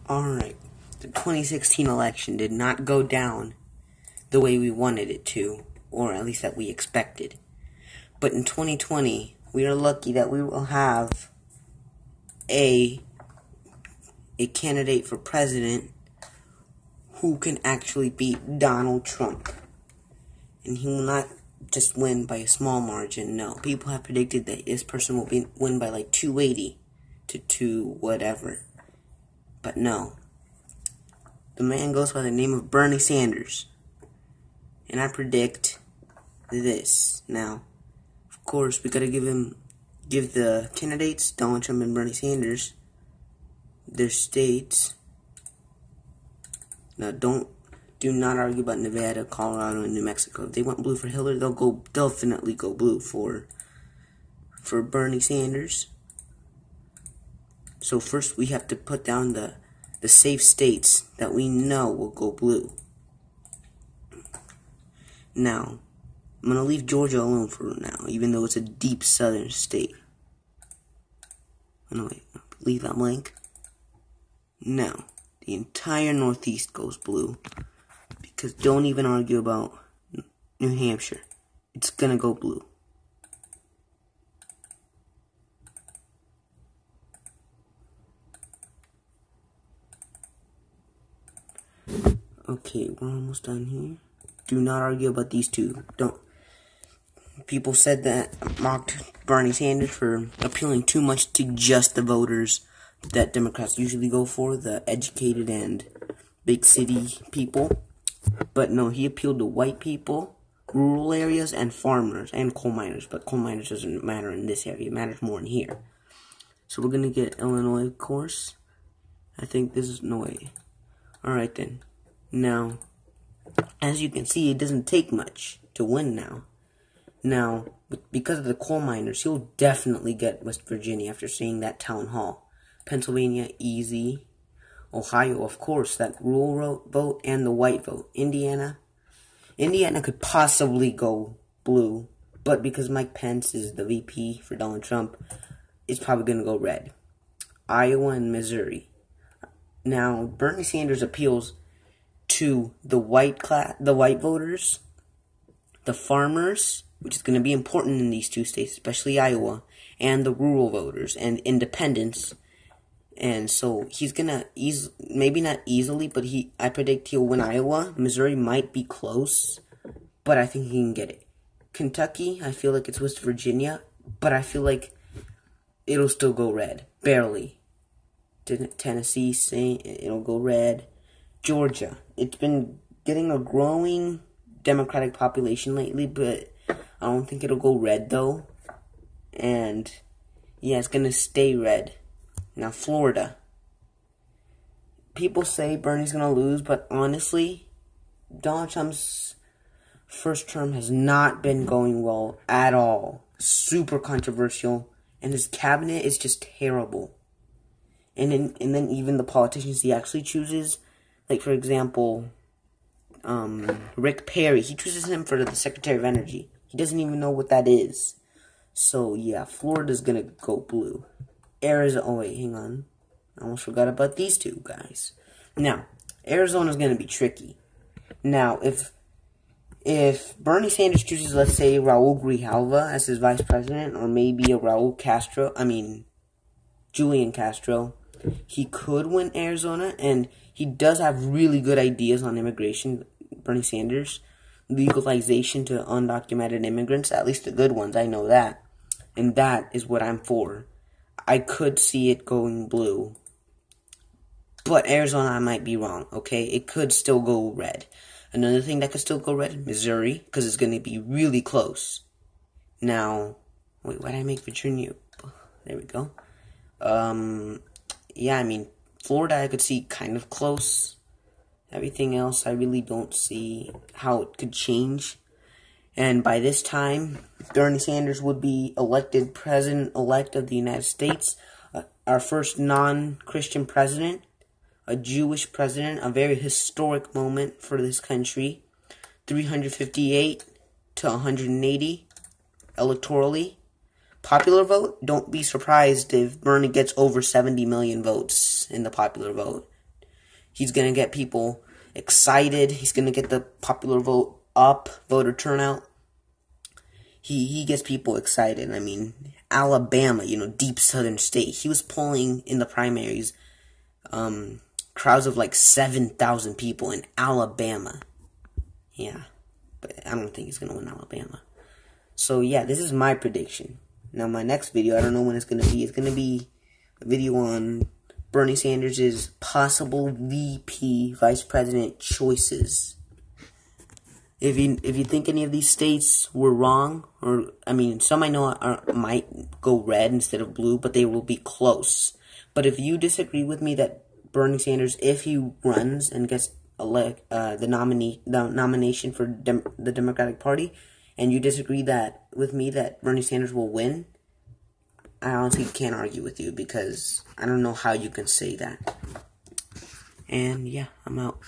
Alright, the 2016 election did not go down the way we wanted it to, or at least that we expected. But in 2020, we are lucky that we will have a candidate for president who can actually beat Donald Trump. And he will not just win by a small margin, no. People have predicted that this person will win by like 280 to 2 whatever. But no. The man goes by the name of Bernie Sanders. And I predict this. Now, of course, we gotta give the candidates, Donald Trump and Bernie Sanders, their states. Now, do not argue about Nevada, Colorado, and New Mexico. If they went blue for Hillary, they'll definitely go blue for Bernie Sanders. So first we have to put down the safe states that we know will go blue. Now, I'm going to leave Georgia alone for now, even though it's a deep southern state. No, wait, leave that blank. Now, the entire Northeast goes blue, because don't even argue about New Hampshire. It's going to go blue. Okay, we're almost done here. Do not argue about these two. Don't. People said that, mocked Bernie Sanders for appealing too much to just the voters that Democrats usually go for, the educated and big city people. But no, he appealed to white people, rural areas, and farmers, and coal miners. But coal miners doesn't matter in this area. It matters more in here. So we're going to get Illinois, of course. I think this is no way. Alright then. Now, as you can see, it doesn't take much to win now. Now, because of the coal miners, he'll definitely get West Virginia after seeing that town hall. Pennsylvania, easy. Ohio, of course, that rural vote and the white vote. Indiana could possibly go blue, but because Mike Pence is the VP for Donald Trump, it's probably going to go red. Iowa and Missouri. Now, Bernie Sanders appeals to the white voters, the farmers, which is going to be important in these two states, especially Iowa, and the rural voters and independents. And so he's gonna maybe not easily, but I predict he'll win Iowa. Missouri might be close, but I think he can get it. Kentucky, I feel like it's West Virginia, but I feel like it'll still go red, barely. Tennessee, it'll go red. Georgia, it's been getting a growing Democratic population lately, but I don't think it'll go red though. And yeah, it's gonna stay red. Now Florida, people say Bernie's gonna lose, but honestly, Donald Trump's first term has not been going well at all. Super controversial, and his cabinet is just terrible. And then even the politicians he actually chooses, like for example, Rick Perry, he chooses him for the Secretary of Energy. He doesn't even know what that is. So yeah, Florida's gonna go blue. Arizona, oh wait, hang on. I almost forgot about these two guys. Now, Arizona's gonna be tricky. Now, if Bernie Sanders chooses, let's say, Raul Grijalva as his vice president, or maybe a Julian Castro, he could win Arizona, and he does have really good ideas on immigration, Bernie Sanders. Legalization to undocumented immigrants, at least the good ones, I know that. And that is what I'm for. I could see it going blue. But Arizona, I might be wrong, okay? It could still go red. Another thing that could still go red, Missouri, because it's going to be really close. Now, wait, why did I make Virginia? There we go. Yeah, I mean, Florida I could see kind of close. Everything else, I really don't see how it could change. And by this time, Bernie Sanders would be elected president-elect of the United States. Our first non-Christian president. A Jewish president. A very historic moment for this country. 358 to 180 electorally. Popular vote, don't be surprised if Bernie gets over 70 million votes in the popular vote. He's going to get people excited. He's going to get the popular vote up, voter turnout. He gets people excited. I mean, Alabama, deep southern state. He was polling in the primaries crowds of like 7,000 people in Alabama. Yeah, but I don't think he's going to win Alabama. So yeah, this is my prediction. Now my next video, I don't know when it's going to be. It's going to be a video on Bernie Sanders' possible VP, Vice President choices. If you think any of these states were wrong, or some I know might go red instead of blue, but they will be close. But if you disagree with me that Bernie Sanders, if he runs and gets the nomination for the Democratic Party, and you disagree with me that Bernie Sanders will win, I honestly can't argue with you because I don't know how you can say that. And yeah, I'm out.